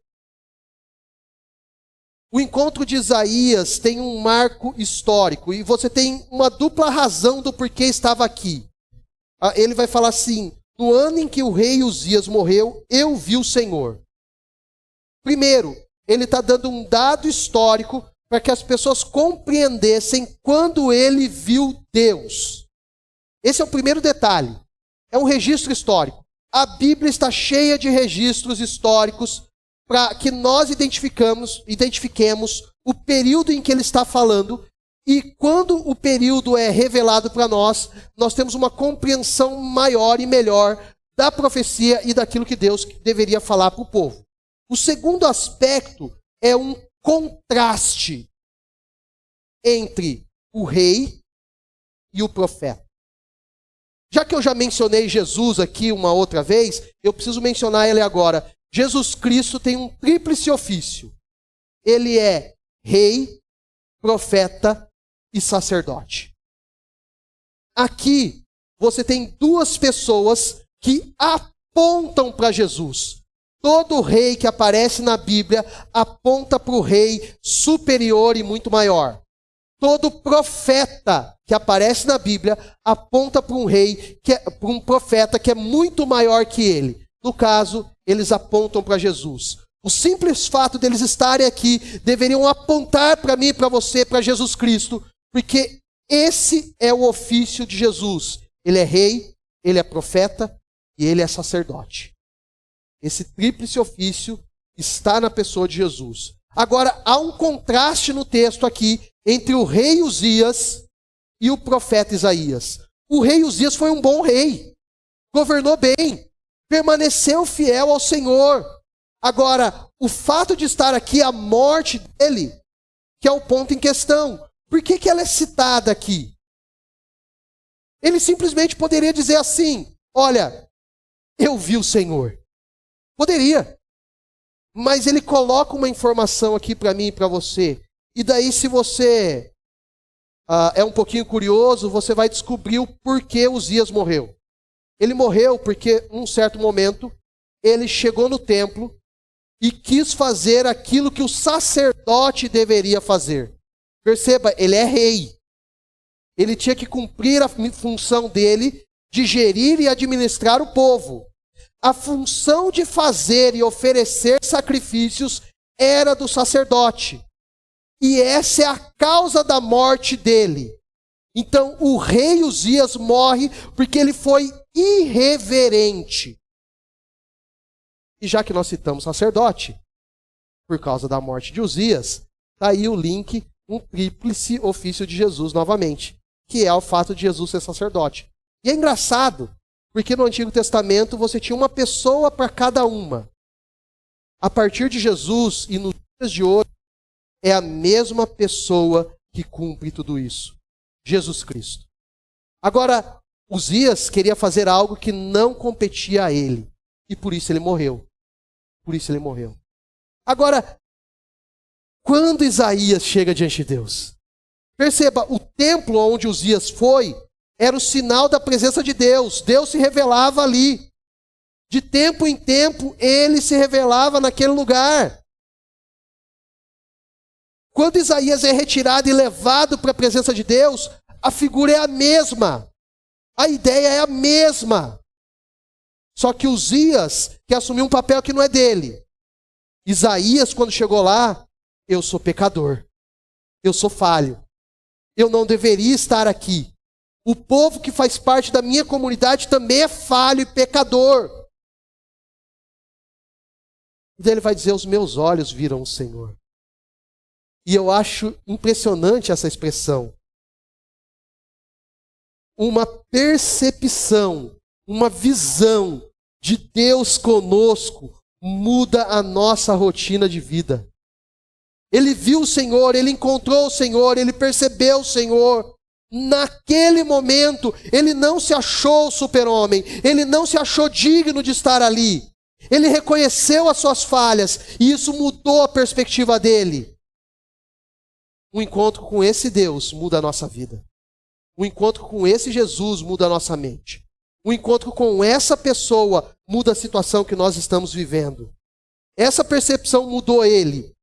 O encontro de Isaías tem um marco histórico e você tem uma dupla razão do porquê estava aqui. Ele vai falar assim: no ano em que o rei Uzias morreu, eu vi o Senhor. Primeiro, ele está dando um dado histórico para que as pessoas compreendessem quando ele viu Deus. Esse é o primeiro detalhe. É um registro histórico. A Bíblia está cheia de registros históricos para que nós identifiquemos o período em que ele está falando. E quando o período é revelado para nós, nós temos uma compreensão maior e melhor da profecia e daquilo que Deus deveria falar para o povo. O segundo aspecto é um contraste entre o rei e o profeta. Já que eu já mencionei Jesus aqui uma outra vez, eu preciso mencionar ele agora. Jesus Cristo tem um tríplice ofício. Ele é rei, profeta e sacerdote. Aqui você tem duas pessoas que apontam para Jesus. Todo rei que aparece na Bíblia aponta para o rei superior e muito maior. Todo profeta que aparece na Bíblia aponta para um rei, para um profeta que é muito maior que ele. No caso, eles apontam para Jesus. O simples fato deles estarem aqui deveriam apontar para mim, para você, para Jesus Cristo, porque esse é o ofício de Jesus. Ele é rei, ele é profeta e ele é sacerdote. Esse tríplice ofício está na pessoa de Jesus. Agora, há um contraste no texto aqui entre o rei Uzias e o profeta Isaías. O rei Uzias foi um bom rei, governou bem, permaneceu fiel ao Senhor. Agora, o fato de estar aqui, a morte dele, que é o ponto em questão. Por que ela é citada aqui? Ele simplesmente poderia dizer assim: olha, eu vi o Senhor. Poderia. Mas ele coloca uma informação aqui para mim e para você. E daí, se você é um pouquinho curioso, você vai descobrir o porquê Uzias morreu. Ele morreu porque, num certo momento, ele chegou no templo e quis fazer aquilo que o sacerdote deveria fazer. Perceba, ele é rei. Ele tinha que cumprir a função dele de gerir e administrar o povo. A função de fazer e oferecer sacrifícios era do sacerdote. E essa é a causa da morte dele. Então, o rei Uzias morre porque ele foi irreverente. E já que nós citamos sacerdote, por causa da morte de Uzias, está aí o link, um tríplice ofício de Jesus novamente, que é o fato de Jesus ser sacerdote. E é engraçado, porque no Antigo Testamento você tinha uma pessoa para cada uma. A partir de Jesus e nos dias de hoje, é a mesma pessoa que cumpre tudo isso. Jesus Cristo. Agora, Uzias queria fazer algo que não competia a ele. E por isso ele morreu. Por isso ele morreu. Agora, quando Isaías chega diante de Deus, perceba, o templo onde Uzias foi era o sinal da presença de Deus. Deus se revelava ali. De tempo em tempo, ele se revelava naquele lugar. Quando Isaías é retirado e levado para a presença de Deus, a figura é a mesma. A ideia é a mesma. Só que Uzias quer assumir um papel que não é dele. Isaías, quando chegou lá, eu sou pecador. Eu sou falho. Eu não deveria estar aqui. O povo que faz parte da minha comunidade também é falho e pecador. E daí ele vai dizer, os meus olhos viram o Senhor. E eu acho impressionante essa expressão. Uma percepção, uma visão de Deus conosco muda a nossa rotina de vida. Ele viu o Senhor, ele encontrou o Senhor, ele percebeu o Senhor. Naquele momento, ele não se achou super-homem, ele não se achou digno de estar ali. Ele reconheceu as suas falhas e isso mudou a perspectiva dele. O encontro com esse Deus muda a nossa vida. O encontro com esse Jesus muda a nossa mente. O encontro com essa pessoa muda a situação que nós estamos vivendo. Essa percepção mudou ele.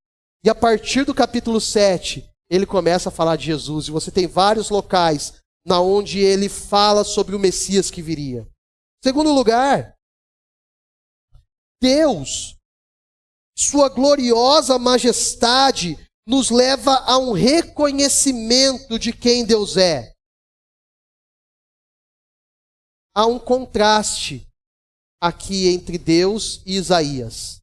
E a partir do capítulo 7, ele começa a falar de Jesus. E você tem vários locais na onde ele fala sobre o Messias que viria. Segundo lugar, Deus, sua gloriosa majestade, nos leva a um reconhecimento de quem Deus é. Há um contraste aqui entre Deus e Isaías.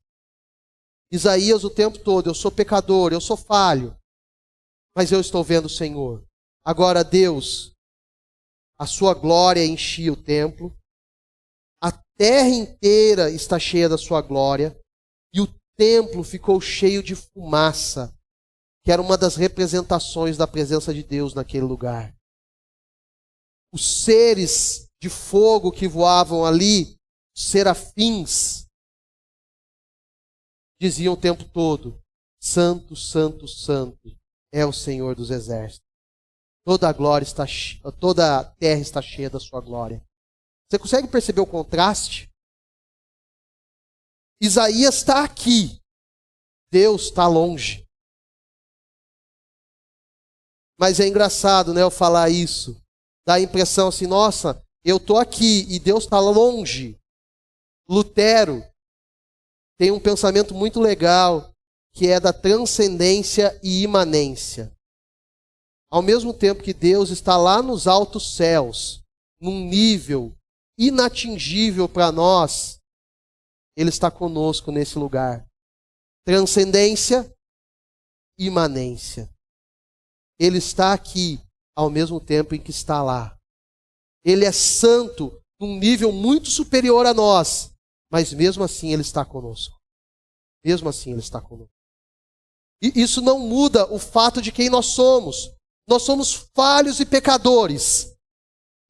Isaías o tempo todo, eu sou pecador, eu sou falho, mas eu estou vendo o Senhor. Agora Deus, a sua glória enchia o templo, a terra inteira está cheia da sua glória, e o templo ficou cheio de fumaça, que era uma das representações da presença de Deus naquele lugar. Os seres de fogo que voavam ali, serafins, diziam o tempo todo: Santo, Santo, Santo é o Senhor dos exércitos. Toda a glória está, toda a terra está cheia da sua glória. Você consegue perceber o contraste? Isaías está aqui, Deus está longe. Mas é engraçado, né, eu falar isso. Dá a impressão assim, nossa, eu estou aqui e Deus está longe. Lutero tem um pensamento muito legal, que é da transcendência e imanência. Ao mesmo tempo que Deus está lá nos altos céus, num nível inatingível para nós, Ele está conosco nesse lugar. Transcendência, imanência. Ele está aqui ao mesmo tempo em que está lá. Ele é santo num nível muito superior a nós, mas mesmo assim Ele está conosco. Mesmo assim Ele está conosco. E isso não muda o fato de quem nós somos. Nós somos falhos e pecadores,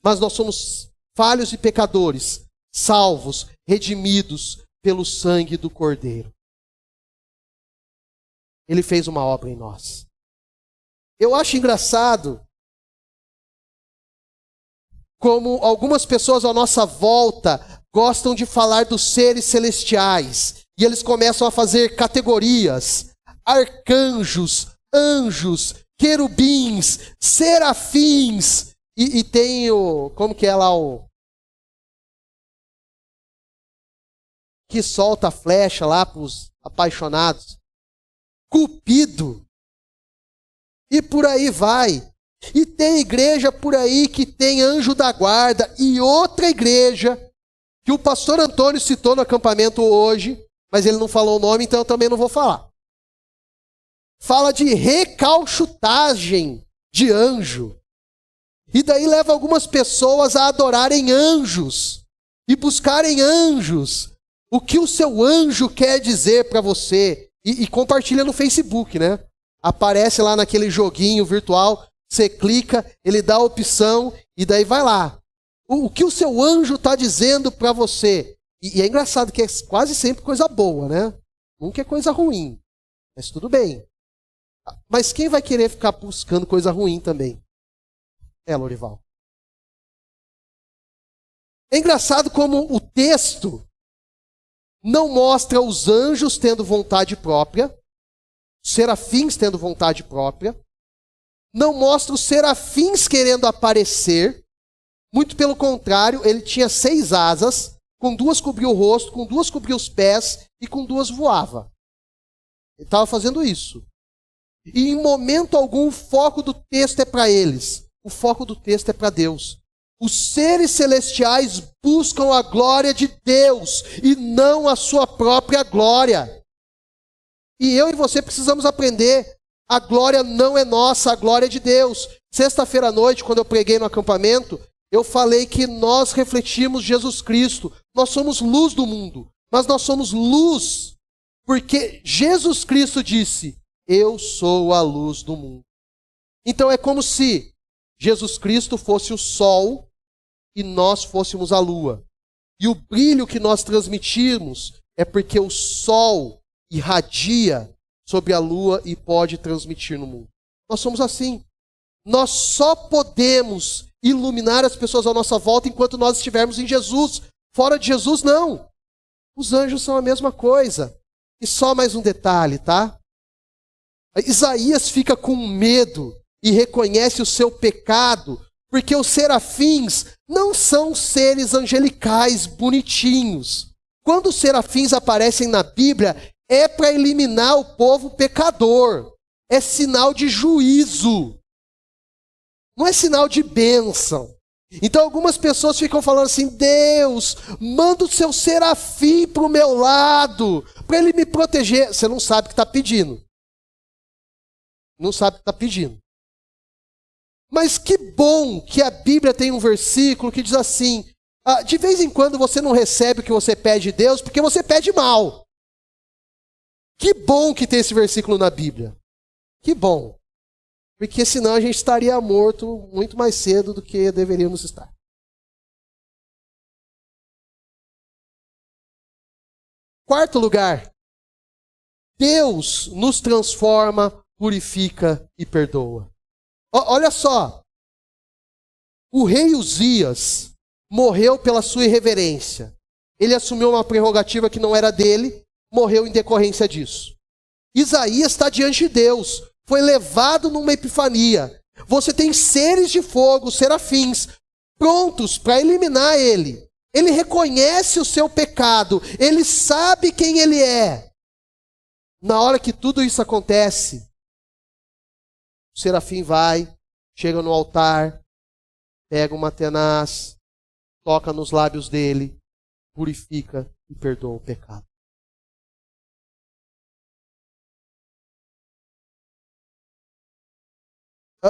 mas nós somos falhos e pecadores, salvos, redimidos pelo sangue do Cordeiro. Ele fez uma obra em nós. Eu acho engraçado como algumas pessoas à nossa volta gostam de falar dos seres celestiais. E eles começam a fazer categorias. Arcanjos, anjos, querubins, serafins. E tem o... Como que é lá o... Que solta a flecha lá para os apaixonados. Cupido. E por aí vai. E tem igreja por aí que tem anjo da guarda. E outra igreja que o pastor Antônio citou no acampamento hoje, mas ele não falou o nome, então eu também não vou falar. Fala de recalchutagem de anjo. E daí leva algumas pessoas a adorarem anjos e buscarem anjos. O que o seu anjo quer dizer para você? E compartilha no Facebook, né? Aparece lá naquele joguinho virtual, você clica, ele dá a opção e daí vai lá. O que o seu anjo está dizendo para você? E é engraçado que é quase sempre coisa boa, né? Nunca é coisa ruim, mas tudo bem. Mas quem vai querer ficar buscando coisa ruim também? É, Lorival. É engraçado como o texto não mostra os anjos tendo vontade própria, serafins tendo vontade própria, não mostra os serafins querendo aparecer, muito pelo contrário, ele tinha 6 asas, com 2 cobria o rosto, com 2 cobria os pés e com 2 voava. Ele estava fazendo isso. E em momento algum o foco do texto é para eles, o foco do texto é para Deus. Os seres celestiais buscam a glória de Deus e não a sua própria glória. E eu e você precisamos aprender, a glória não é nossa, a glória é de Deus. Sexta-feira à noite, quando eu preguei no acampamento, eu falei que nós refletimos Jesus Cristo. Nós somos luz do mundo, mas nós somos luz porque Jesus Cristo disse, eu sou a luz do mundo. Então é como se Jesus Cristo fosse o sol e nós fôssemos a lua. E o brilho que nós transmitimos é porque o sol irradia sobre a lua e pode transmitir no mundo. Nós somos assim. Nós só podemos iluminar as pessoas à nossa volta enquanto nós estivermos em Jesus. Fora de Jesus, não. Os anjos são a mesma coisa. E só mais um detalhe, tá? Isaías fica com medo e reconhece o seu pecado Porque os serafins não são seres angelicais bonitinhos. Quando os serafins aparecem na Bíblia, é para eliminar o povo pecador. É sinal de juízo. Não é sinal de bênção. Então algumas pessoas ficam falando assim, Deus, manda o seu serafim para o meu lado, para ele me proteger. Você não sabe o que está pedindo. Não sabe o que está pedindo. Mas que bom que a Bíblia tem um versículo que diz assim, de vez em quando você não recebe o que você pede de Deus, porque você pede mal. Que bom que tem esse versículo na Bíblia. Que bom. Porque senão a gente estaria morto muito mais cedo do que deveríamos estar. Quarto lugar, Deus nos transforma, purifica e perdoa. Olha só, o rei Uzias morreu pela sua irreverência. Ele assumiu uma prerrogativa que não era dele, morreu em decorrência disso. Isaías está diante de Deus, foi levado numa epifania. Você tem seres de fogo, serafins, prontos para eliminar ele. Ele reconhece o seu pecado, ele sabe quem ele é. Na hora que tudo isso acontece, o serafim vai, chega no altar, pega uma tenaz, toca nos lábios dele, purifica e perdoa o pecado.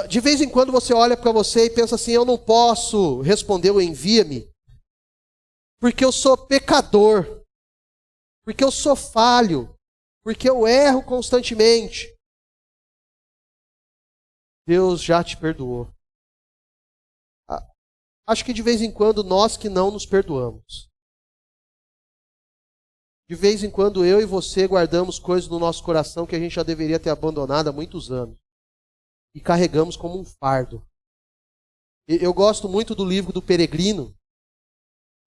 De vez em quando você olha para você e pensa assim, eu não posso responder o envia-me, porque eu sou pecador, porque eu sou falho, porque eu erro constantemente. Deus já te perdoou. Acho que de vez em quando nós que não nos perdoamos. De vez em quando eu e você guardamos coisas no nosso coração que a gente já deveria ter abandonado há muitos anos. E carregamos como um fardo. Eu gosto muito do livro do Peregrino.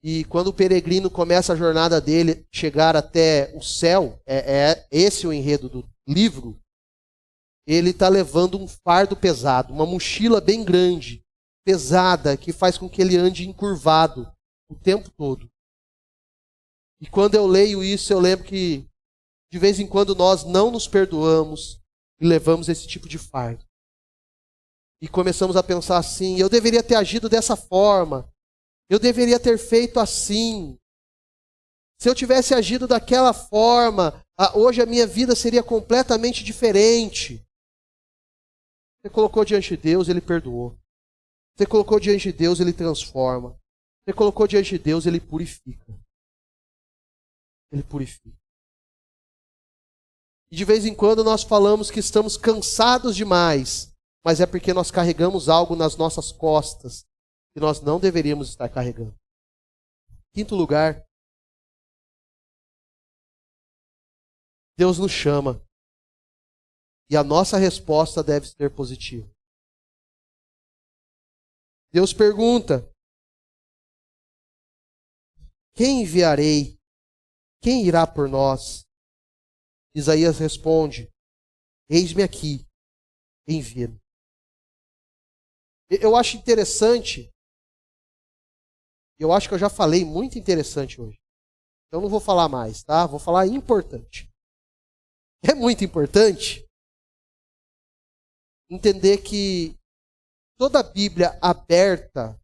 E quando o peregrino começa a jornada dele, chegar até o céu, é esse o enredo do livro, ele está levando um fardo pesado, uma mochila bem grande, pesada, que faz com que ele ande encurvado o tempo todo. E quando eu leio isso, eu lembro que de vez em quando nós não nos perdoamos e levamos esse tipo de fardo. E começamos a pensar assim, eu deveria ter agido dessa forma, eu deveria ter feito assim. Se eu tivesse agido daquela forma, hoje a minha vida seria completamente diferente. Você colocou diante de Deus, Ele perdoou. Você colocou diante de Deus, Ele transforma. Você colocou diante de Deus, Ele purifica. Ele purifica. E de vez em quando nós falamos que estamos cansados demais, mas é porque nós carregamos algo nas nossas costas que nós não deveríamos estar carregando. Quinto lugar, Deus nos chama. E a nossa resposta deve ser positiva. Deus pergunta: quem enviarei? Quem irá por nós? Isaías responde: eis-me aqui, envia-me. Eu acho interessante, eu acho que eu já falei muito interessante hoje. Então não vou falar mais, tá? Vou falar importante. É muito importante entender que toda a Bíblia aberta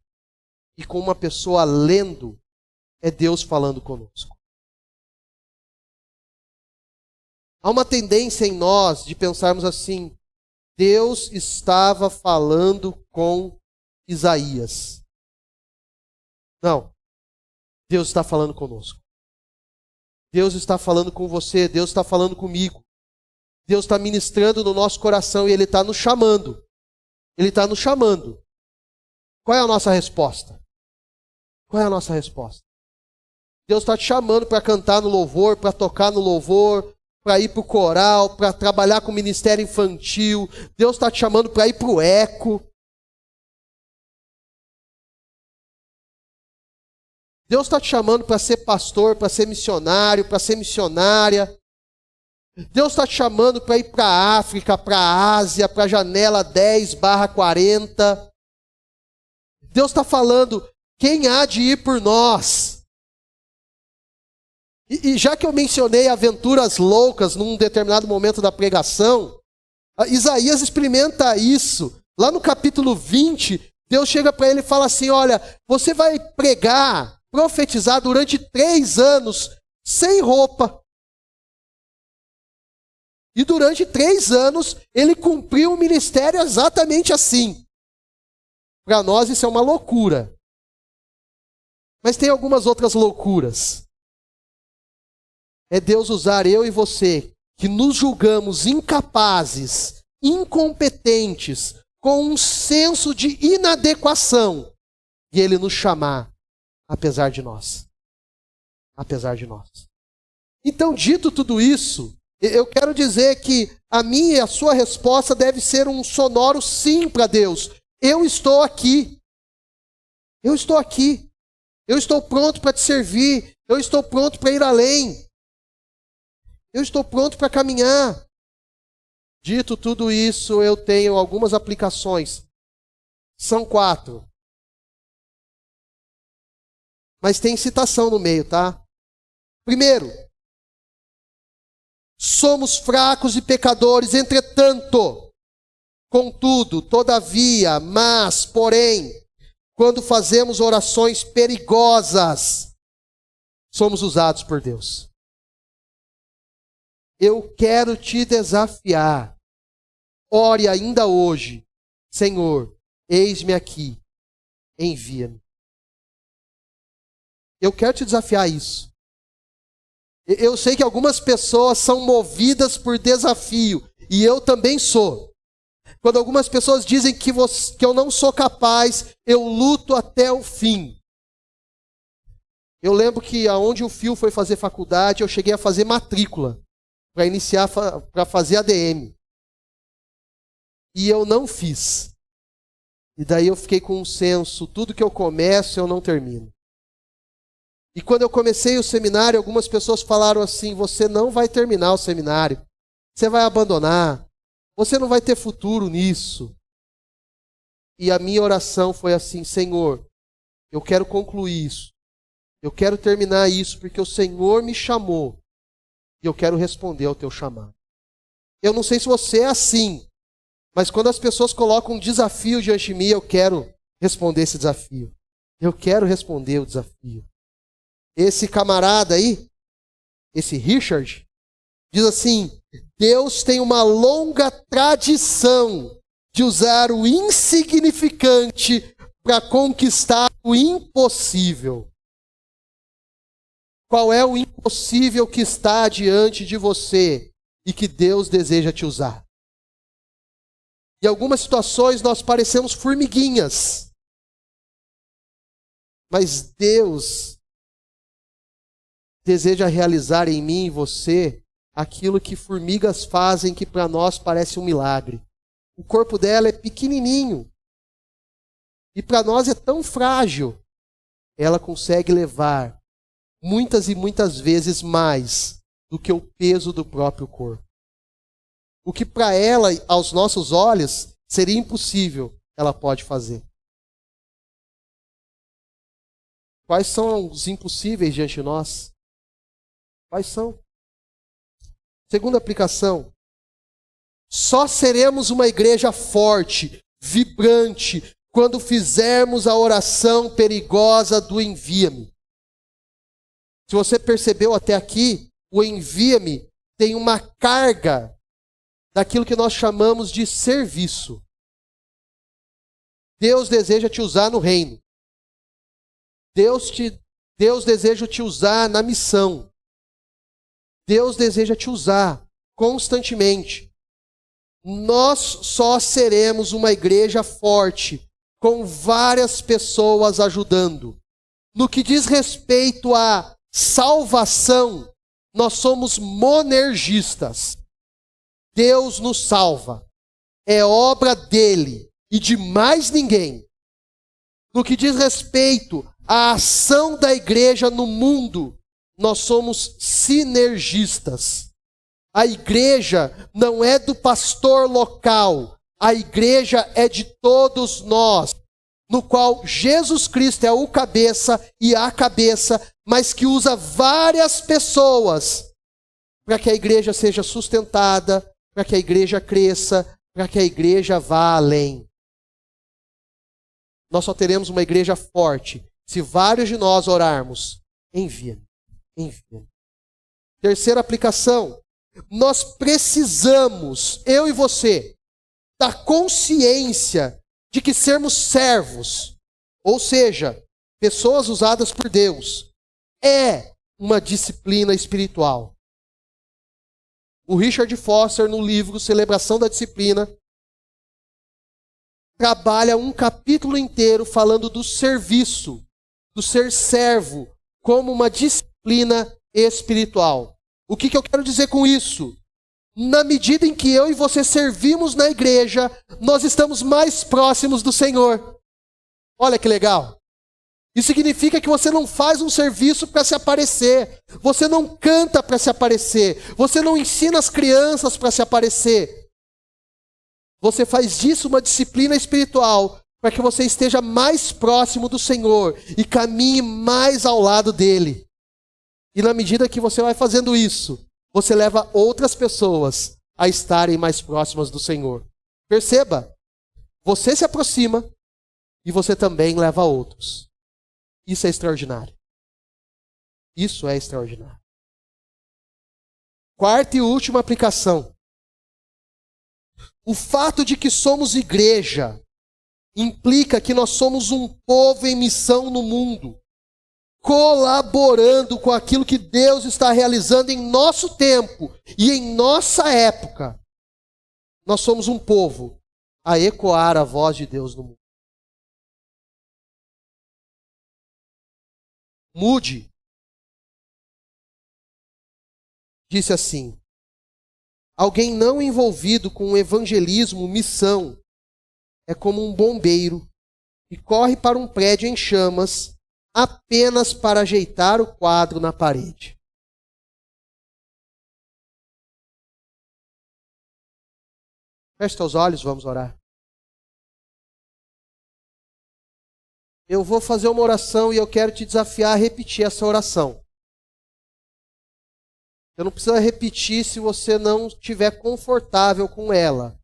e com uma pessoa lendo é Deus falando conosco. Há uma tendência em nós de pensarmos assim: Deus estava falando com Isaías. Não. Deus está falando conosco. Deus está falando com você. Deus está falando comigo. Deus está ministrando no nosso coração e Ele está nos chamando. Ele está nos chamando. Qual é a nossa resposta? Qual é a nossa resposta? Deus está te chamando para cantar no louvor, para tocar no louvor, para ir para o coral, para trabalhar com o ministério infantil. Deus está te chamando para ir para o eco. Deus está te chamando para ser pastor, para ser missionário, para ser missionária. Deus está te chamando para ir para a África, para a Ásia, para a janela 10/40. Deus está falando, quem há de ir por nós? E já que eu mencionei aventuras loucas num determinado momento da pregação, Isaías experimenta isso. Lá no capítulo 20, Deus chega para ele e fala assim, olha, você vai pregar, profetizar durante 3 anos sem roupa. E durante 3 anos, ele cumpriu o ministério exatamente assim. Para nós isso é uma loucura. Mas tem algumas outras loucuras. É Deus usar eu e você, que nos julgamos incapazes, incompetentes, com um senso de inadequação, e Ele nos chamar, apesar de nós. Apesar de nós. Então, dito tudo isso, eu quero dizer que a minha e a sua resposta deve ser um sonoro sim para Deus. Eu estou aqui. Eu estou aqui. Eu estou pronto para te servir. Eu estou pronto para ir além. Eu estou pronto para caminhar. Dito tudo isso, eu tenho algumas aplicações. São 4. Mas tem citação no meio, tá? Primeiro, somos fracos e pecadores, entretanto, contudo, todavia, mas, porém, quando fazemos orações perigosas, somos usados por Deus. Eu quero te desafiar. Ore ainda hoje. Senhor, eis-me aqui. Envia-me. Eu quero te desafiar a isso. Eu sei que algumas pessoas são movidas por desafio. E eu também sou. Quando algumas pessoas dizem que eu não sou capaz, eu luto até o fim. Eu lembro que aonde o Fio foi fazer faculdade, eu cheguei a fazer matrícula. Para iniciar, para fazer ADM. E eu não fiz. E daí eu fiquei com um senso, tudo que eu começo eu não termino. E quando eu comecei o seminário, algumas pessoas falaram assim, você não vai terminar o seminário. Você vai abandonar. Você não vai ter futuro nisso. E a minha oração foi assim, Senhor, eu quero concluir isso. Eu quero terminar isso porque o Senhor me chamou. E eu quero responder ao teu chamado. Eu não sei se você é assim, mas quando as pessoas colocam um desafio diante de mim, eu quero responder esse desafio. Eu quero responder o desafio. Esse camarada aí, esse Richard, diz assim, Deus tem uma longa tradição de usar o insignificante para conquistar o impossível. Qual é o impossível que está diante de você e que Deus deseja te usar? Em algumas situações nós parecemos formiguinhas. Mas Deus deseja realizar em mim e você aquilo que formigas fazem que para nós parece um milagre. O corpo dela é pequenininho. E para nós é tão frágil. Ela consegue levar muitas e muitas vezes mais do que o peso do próprio corpo. O que para ela, aos nossos olhos, seria impossível, ela pode fazer. Quais são os impossíveis diante de nós? Quais são? Segunda aplicação. Só seremos uma igreja forte, vibrante, quando fizermos a oração perigosa do envia-me. Se você percebeu até aqui, o envia-me tem uma carga daquilo que nós chamamos de serviço. Deus deseja te usar no reino. Deus deseja te usar na missão. Deus deseja te usar constantemente. Nós só seremos uma igreja forte, com várias pessoas ajudando. No que diz respeito à salvação, nós somos monergistas. Deus nos salva. É obra dele e de mais ninguém. No que diz respeito à ação da igreja no mundo, nós somos sinergistas. A igreja não é do pastor local. A igreja é de todos nós. no qual Jesus Cristo é o cabeça e a cabeça, mas que usa várias pessoas para que a igreja seja sustentada, para que a igreja cresça, para que a igreja vá além. Nós só teremos uma igreja forte se vários de nós orarmos. Envia-me, envia-me. Terceira aplicação. Nós precisamos, eu e você, da consciência de que sermos servos, ou seja, pessoas usadas por Deus, é uma disciplina espiritual. O Richard Foster, no livro Celebração da Disciplina, trabalha um capítulo inteiro falando do serviço, do ser servo, como uma disciplina espiritual. O que eu quero dizer com isso? Na medida em que eu e você servimos na igreja, nós estamos mais próximos do Senhor. Olha que legal. Isso significa que você não faz um serviço para se aparecer. Você não canta para se aparecer. Você não ensina as crianças para se aparecer. Você faz disso uma disciplina espiritual para que você esteja mais próximo do Senhor e caminhe mais ao lado dele. E na medida que você vai fazendo isso, você leva outras pessoas a estarem mais próximas do Senhor. Perceba, você se aproxima e você também leva outros. Isso é extraordinário. Isso é extraordinário. Quarta e última aplicação. O fato de que somos igreja implica que nós somos um povo em missão no mundo, colaborando com aquilo que Deus está realizando em nosso tempo e em nossa época. Nós somos um povo a ecoar a voz de Deus no mundo. Moody disse assim: alguém não envolvido com evangelismo, missão, é como um bombeiro que corre para um prédio em chamas apenas para ajeitar o quadro na parede. Feche seus olhos, vamos orar. Eu vou fazer uma oração e eu quero te desafiar a repetir essa oração. Você não precisa repetir se você não estiver confortável com ela.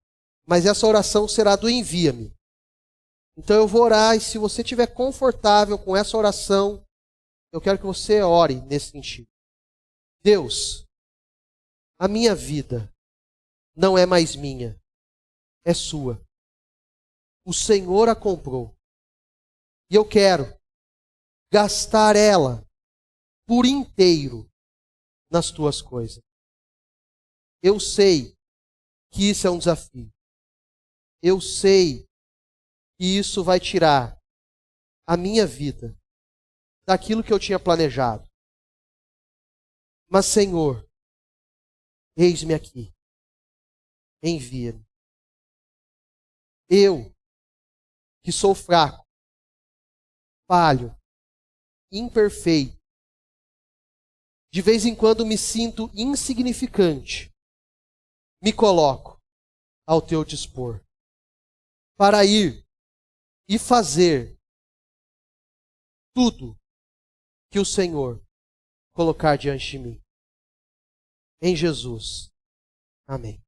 Mas essa oração será do envia-me. Então eu vou orar e se você estiver confortável com essa oração, eu quero que você ore nesse sentido. Deus, a minha vida não é mais minha, é sua. O Senhor a comprou. E eu quero gastar ela por inteiro nas tuas coisas. Eu sei que isso é um desafio. Eu sei que isso vai tirar a minha vida daquilo que eu tinha planejado. Mas, Senhor, eis-me aqui. Envia-me. Eu, que sou fraco, falho, imperfeito, de vez em quando me sinto insignificante, me coloco ao teu dispor, para ir e fazer tudo que o Senhor colocar diante de mim. Em Jesus. Amém.